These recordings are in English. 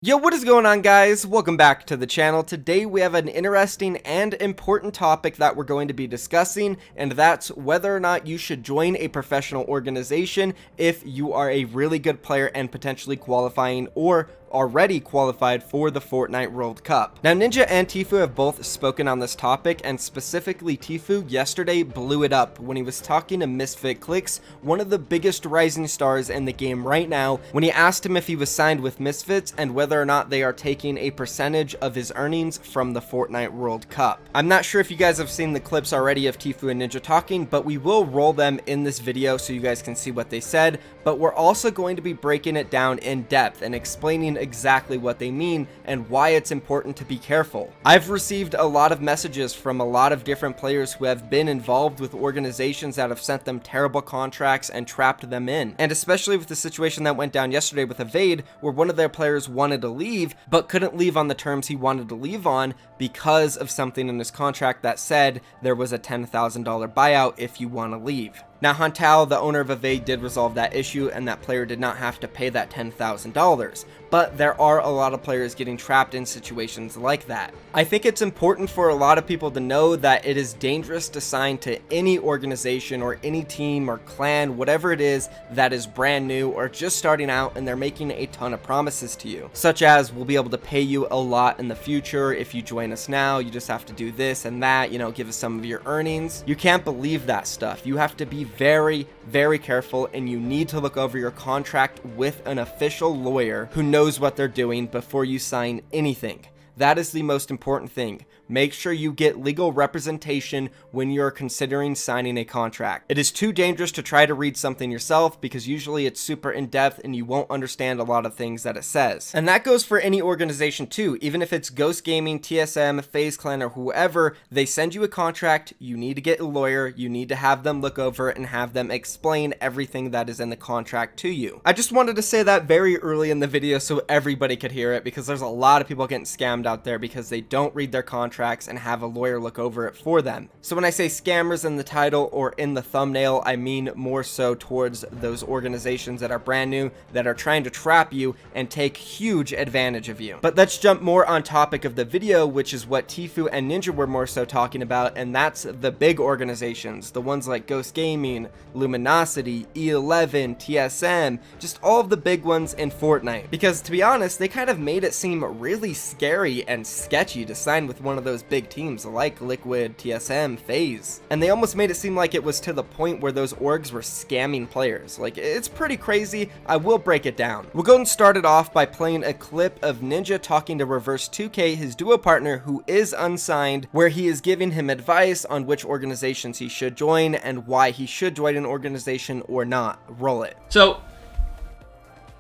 Yo, what is going on, guys? Welcome back to the channel. Today we have an interesting and important topic that we're going to be discussing, and that's whether or not you should join a professional organization if you are a really good player and potentially qualifying or already qualified for the Fortnite World Cup. Now, Ninja and Tfue have both spoken on this topic, and specifically Tfue yesterday blew it up when he was talking to Misfit Clicks, one of the biggest rising stars in the game right now, when he asked him if he was signed with Misfits and whether or not they are taking a percentage of his earnings from the Fortnite World Cup. I'm not sure if you guys have seen the clips already of Tfue and Ninja talking, but we will roll them in this video so you guys can see what they said, but we're also going to be breaking it down in depth and explaining exactly what they mean and why it's important to be careful. I've received a lot of messages from a lot of different players who have been involved with organizations that have sent them terrible contracts and trapped them in, and especially with the situation that went down yesterday with Evade, where one of their players wanted to leave but couldn't leave on the terms he wanted to leave on because of something in his contract that said there was a $10,000 buyout if you want to leave. Now, Huntao, the owner of Evade, did resolve that issue, and that player did not have to pay that $10,000. But there are a lot of players getting trapped in situations like that. I think it's important for a lot of people to know that it is dangerous to sign to any organization or any team or clan, whatever it is, that is brand new or just starting out and they're making a ton of promises to you. Such as, we'll be able to pay you a lot in the future if you join us now, you just have to do this and that, give us some of your earnings. You can't believe that stuff. You have to be very, very careful, and you need to look over your contract with an official lawyer who knows what they're doing before you sign anything. That is the most important thing. Make sure you get legal representation when you're considering signing a contract. It is too dangerous to try to read something yourself because usually it's super in-depth and you won't understand a lot of things that it says. And that goes for any organization too. Even if it's Ghost Gaming, TSM, FaZe Clan, or whoever, they send you a contract, you need to get a lawyer, you need to have them look over it and have them explain everything that is in the contract to you. I just wanted to say that very early in the video so everybody could hear it, because there's a lot of people getting scammed out there because they don't read their contracts and have a lawyer look over it for them. So when I say scammers in the title or in the thumbnail, I mean more so towards those organizations that are brand new, that are trying to trap you and take huge advantage of you. But let's jump more on topic of the video, which is what Tfue and Ninja were more so talking about, and that's the big organizations, the ones like Ghost Gaming, Luminosity, E11, TSM, just all of the big ones in Fortnite. Because to be honest, they kind of made it seem really scary and sketchy to sign with one of those big teams like Liquid, TSM, FaZe. And they almost made it seem like it was to the point where those orgs were scamming players. Like, it's pretty crazy. I will break it down. We'll go and start it off by playing a clip of Ninja talking to Reverse 2K, his duo partner who is unsigned, where he is giving him advice on which organizations he should join and why he should join an organization or not. Roll it. So,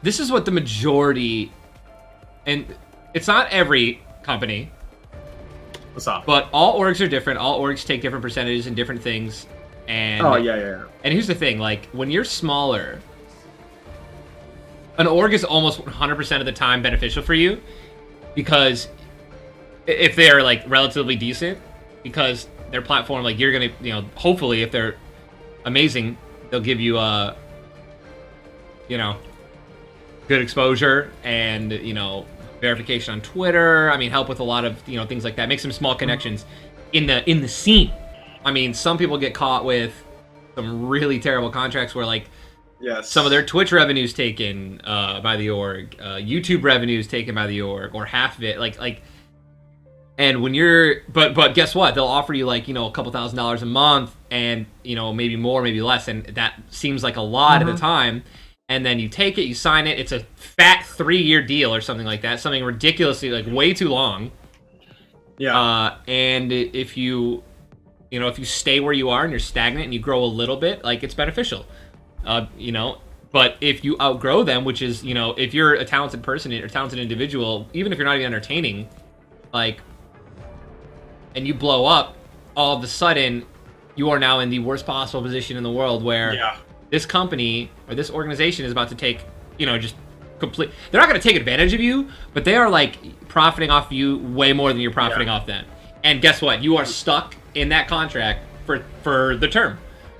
this is what the majority, and it's not every company, What's up? but all orgs are different. All orgs take different percentages and different things. And Oh, yeah. And here's the thing, like, when you're smaller, an org is almost 100% of the time beneficial for you, because if they're, like, relatively decent, because their platform, like, you're gonna, hopefully, if they're amazing, they'll give you, good exposure and, verification on Twitter. I mean, help with a lot of, things like that. Make some small connections in the scene. I mean, some people get caught with some really terrible contracts where, like, Yes. some of their Twitch revenues taken by the org, YouTube revenues taken by the org, or half of it. Like, and when you're, but guess what? They'll offer you, like, a couple $1,000s a month, and maybe more, maybe less, and that seems like a lot at the time. And then you take it, you sign it. It's a fat 3-year deal or something like that, something ridiculously, like, way too long. Yeah. And if you stay where you are and you're stagnant and you grow a little bit, like, it's beneficial. But if you outgrow them, which is, if you're a talented person or talented individual, even if you're not even entertaining, like, and you blow up, all of a sudden, you are now in the worst possible position in the world where this company or this organization is about to take, just complete. They're not going to take advantage of you, but they are, like, profiting off you way more than you're profiting off them. And guess what? You are stuck in that contract for the term.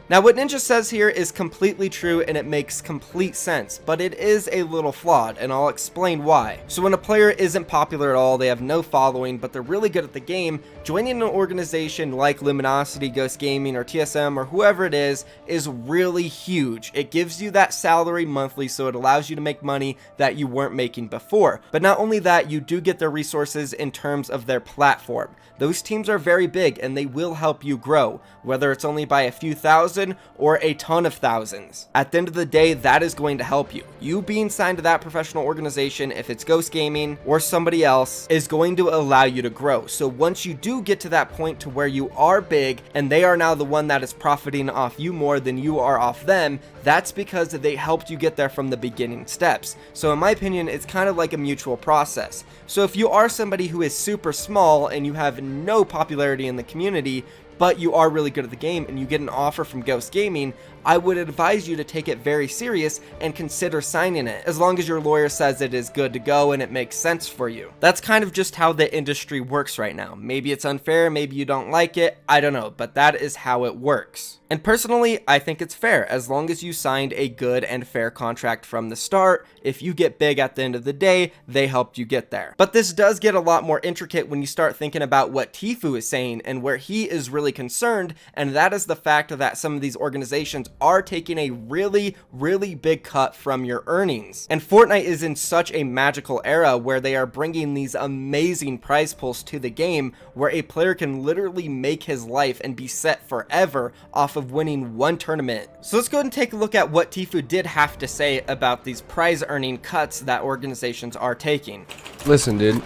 Now, what Ninja says here is completely true and it makes complete sense, but it is a little flawed, and I'll explain why. So when a player isn't popular at all, they have no following, but they're really good at the game, joining an organization like Luminosity, Ghost Gaming, or TSM, or whoever it is really huge. It gives you that salary monthly, so it allows you to make money that you weren't making before. But not only that, you do get their resources in terms of their platform. Those teams are very big and they will help you grow, whether it's only by a few thousand or a ton of thousands. At the end of the day, that is going to help you. You being signed to that professional organization, if it's Ghost Gaming or somebody else, is going to allow you to grow. So once you do get to that point to where you are big and they are now the one that is profiting off you more than you are off them, that's because they helped you get there from the beginning steps. So in my opinion, it's kind of like a mutual process. So if you are somebody who is super small and you have no popularity in the community, but you are really good at the game and you get an offer from Ghost Gaming, I would advise you to take it very serious and consider signing it, as long as your lawyer says it is good to go and it makes sense for you. That's kind of just how the industry works right now. Maybe it's unfair, maybe you don't like it, I don't know, but that is how it works. And personally, I think it's fair, as long as you signed a good and fair contract from the start. If you get big at the end of the day, they helped you get there. But this does get a lot more intricate when you start thinking about what Tfue is saying and where he is really concerned, and that is the fact that some of these organizations are taking a really big cut from your earnings. And Fortnite is in such a magical era where they are bringing these amazing prize pools to the game, where a player can literally make his life and be set forever off of winning one tournament. So let's go ahead and take a look at what Tfue did have to say about these prize earning cuts that organizations are taking. Listen, dude,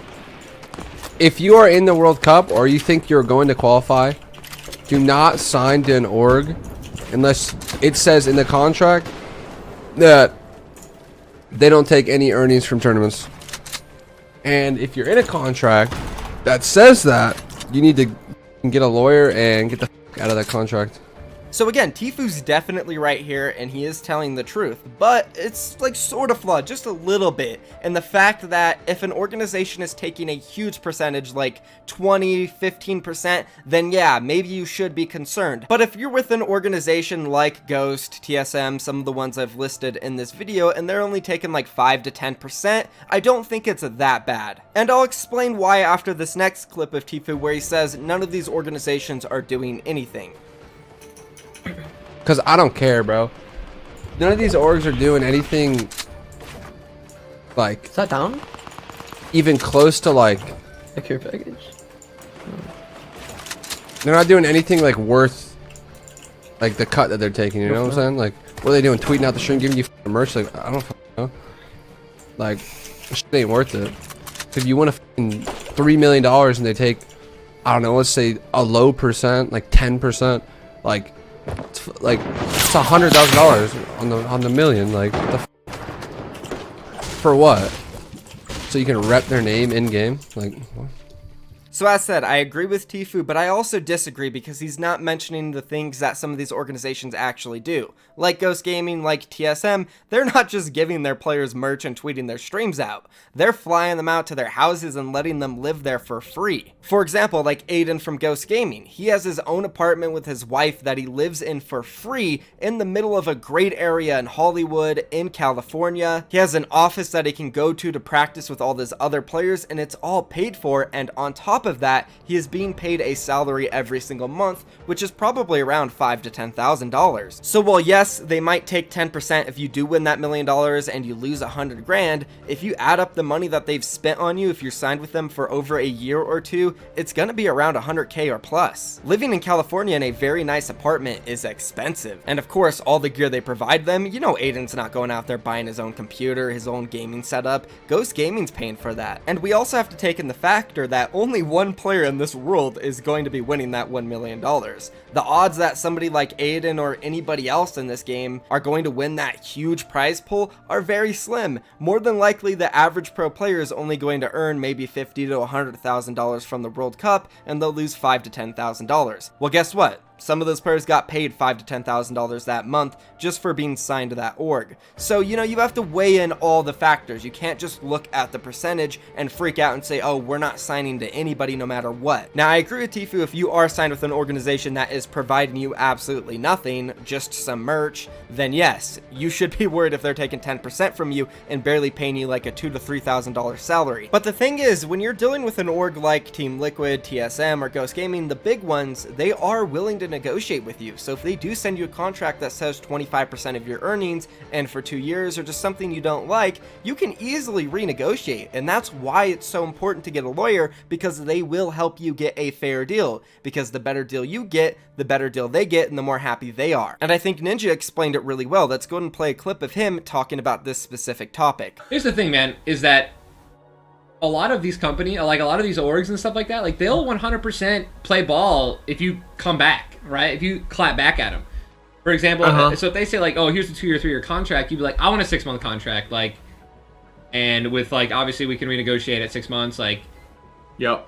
if you are in the World Cup or you think you're going to qualify, do not sign to an org unless it says in the contract that they don't take any earnings from tournaments. And if you're in a contract that says that, you need to get a lawyer and get the out of that contract. So again, Tfue's definitely right here, and he is telling the truth, but it's like sort of flawed just a little bit. And the fact that if an organization is taking a huge percentage, like 20, 15%, then yeah, maybe you should be concerned. But if you're with an organization like Ghost, TSM, some of the ones I've listed in this video, and they're only taking like 5 to 10%, I don't think it's that bad. And I'll explain why after this next clip of Tfue, where he says none of these organizations are doing anything. Because I don't care, bro. None of these orgs are doing anything like Is that down? even close to like, Secure package. they're not doing anything like worth like the cut that they're taking, you know what I'm saying? Like, what are they doing? Tweeting out the stream, giving you merch? Like, I don't fucking know. Like, this shit ain't worth it. If you win a $3 million and they take, I don't know, let's say a low percent, like 10%, like it's $100,000 on the million. Like, what the for what? So you can rep their name in game? Like, what? So as said, I agree with Tfue, but I also disagree because he's not mentioning the things that some of these organizations actually do. Like Ghost Gaming, like TSM, they're not just giving their players merch and tweeting their streams out. They're flying them out to their houses and letting them live there for free. For example, like Aiden from Ghost Gaming, he has his own apartment with his wife that he lives in for free in the middle of a great area in Hollywood, in California. He has an office that he can go to practice with all his other players, and it's all paid for, and on top of that, he is being paid a salary every single month, which is probably around $5,000 to $10,000. So while yes, they might take 10% if you do win that $1 million and you lose 100 grand, if you add up the money that they've spent on you, if you're signed with them for over a year or two, it's gonna be around 100K or plus. Living in California in a very nice apartment is expensive. And of course, all the gear they provide them, you know Aiden's not going out there buying his own computer, his own gaming setup. Ghost Gaming's paying for that. And we also have to take in the factor that only one player in this world is going to be winning that $1 million. The odds that somebody like Aiden or anybody else in this game are going to win that huge prize pool are very slim. More than likely, the average pro player is only going to earn maybe $50,000 to $100,000 from the World Cup, and they'll lose $5,000 to $10,000. Well, guess what? some of those players got paid $5,000 to $10,000 that month just for being signed to that org. So, you know, you have to weigh in all the factors. You can't just look at the percentage and freak out and say, oh, we're not signing to anybody no matter what. Now, I agree with Tfue, if you are signed with an organization that is providing you absolutely nothing, just some merch, then yes, you should be worried if they're taking 10% from you and barely paying you like a $2,000 to $3,000 salary. But the thing is, when you're dealing with an org like Team Liquid, TSM, or Ghost Gaming, the big ones, they are willing to negotiate with you. So if they do send you a contract that says 25% of your earnings and for 2 years, or just something you don't like, you can easily renegotiate. And that's why it's so important to get a lawyer, because they will help you get a fair deal, because the better deal you get, the better deal they get, and the more happy they are. And I think Ninja explained it really well. Let's go ahead and play a clip of him talking about this specific topic. Here's the thing, man, is that a lot of these companies, like a lot of these orgs and stuff like that, like they'll 100% play ball if you come back, right? If you clap back at them. For example, so if they say like, oh, here's a 2 year, 3 year contract, you'd be like, I want a 6 month contract, like, and with like, obviously we can renegotiate at 6 months, like, Yep.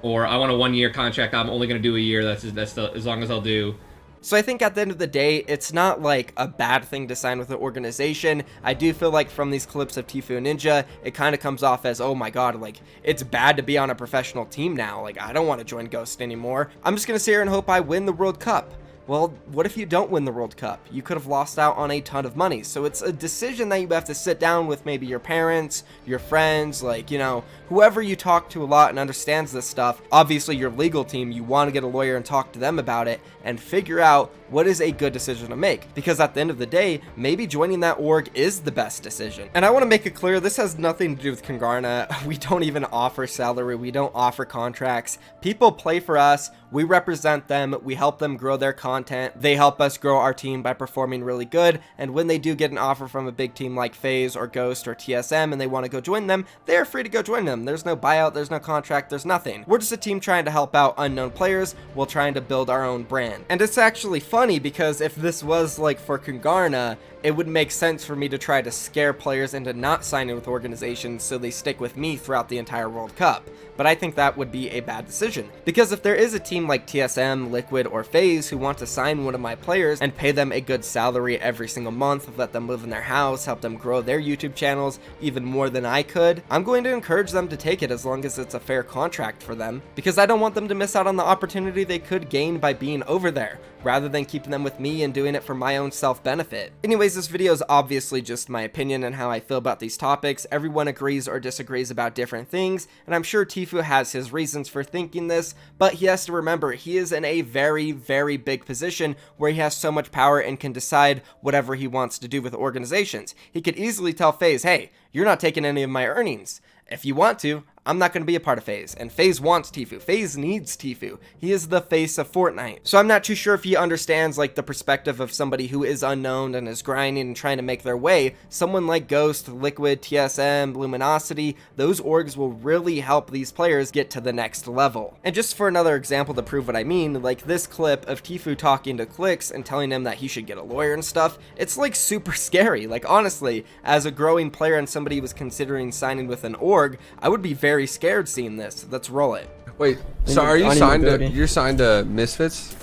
or I want a 1 year contract, I'm only going to do a year, that's as long as I'll do. So I think at the end of the day, it's not like a bad thing to sign with an organization. I do feel like from these clips of Tfue and Ninja, it kind of comes off as, oh my god, like, it's bad to be on a professional team now. Like, I don't want to join Ghost anymore. I'm just going to sit here and hope I win the World Cup. Well, what if you don't win the World Cup? You could have lost out on a ton of money. So it's a decision that you have to sit down with maybe your parents, your friends, like, you know, whoever you talk to a lot and understands this stuff. Obviously, your legal team, you want to get a lawyer and talk to them about it and figure out what is a good decision to make. Because at the end of the day, maybe joining that org is the best decision. And I want to make it clear, this has nothing to do with Congarna. We don't even offer salary. We don't offer contracts. People play for us. We represent them. We help them grow their content. They help us grow our team by performing really good. And when they do get an offer from a big team like FaZe or Ghost or TSM and they want to go join them, they're free to go join them. There's no buyout. There's no contract. There's nothing. We're just a team trying to help out unknown players while trying to build our own brand. And it's actually funny because if this was like for Congarna, it would make sense for me to try to scare players into not signing with organizations so they stick with me throughout the entire World Cup. But I think that would be a bad decision. Because if there is a team like TSM, Liquid, or FaZe who want to sign one of my players and pay them a good salary every single month, let them live in their house, help them grow their YouTube channels even more than I could, I'm going to encourage them to take it as long as it's a fair contract for them. Because I don't want them to miss out on the opportunity they could gain by being over there, rather than keeping them with me and doing it for my own self-benefit. Anyways, this video is obviously just my opinion and how I feel about these topics. Everyone agrees or disagrees about different things, and I'm sure Tfue has his reasons for thinking this, but he has to remember he is in a very, very big position where he has so much power and can decide whatever he wants to do with organizations. He could easily tell FaZe, hey, you're not taking any of my earnings. If you want to, I'm not going to be a part of FaZe, and FaZe wants Tfue. FaZe needs Tfue. He is the face of Fortnite. So I'm not too sure if he understands like the perspective of somebody who is unknown and is grinding and trying to make their way. Someone like Ghost, Liquid, TSM, Luminosity, those orgs will really help these players get to the next level. And just for another example to prove what I mean, like this clip of Tfue talking to Clix and telling him that he should get a lawyer and stuff, it's like super scary. Like honestly, as a growing player and somebody who was considering signing with an org, I would be very scared seeing this. Let's roll it. Wait, so are you signed to, you're signed to Misfits?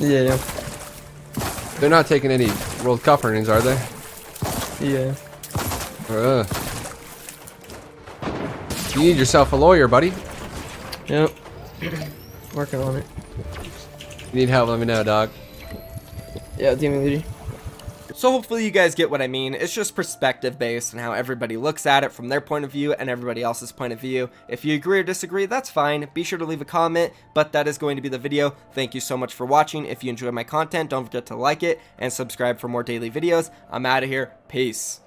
Yeah. They're not taking any World Cup earnings, are they? Yeah. You need yourself a lawyer, buddy. Yep. Working on it. You need help, let me know, dog. Yeah, Demon. So hopefully you guys get what I mean. It's just perspective based and how everybody looks at it from their point of view and everybody else's point of view. If you agree or disagree, that's fine. Be sure to leave a comment, but that is going to be the video. Thank you so much for watching. If you enjoy my content, don't forget to like it and subscribe for more daily videos. I'm out of here. Peace.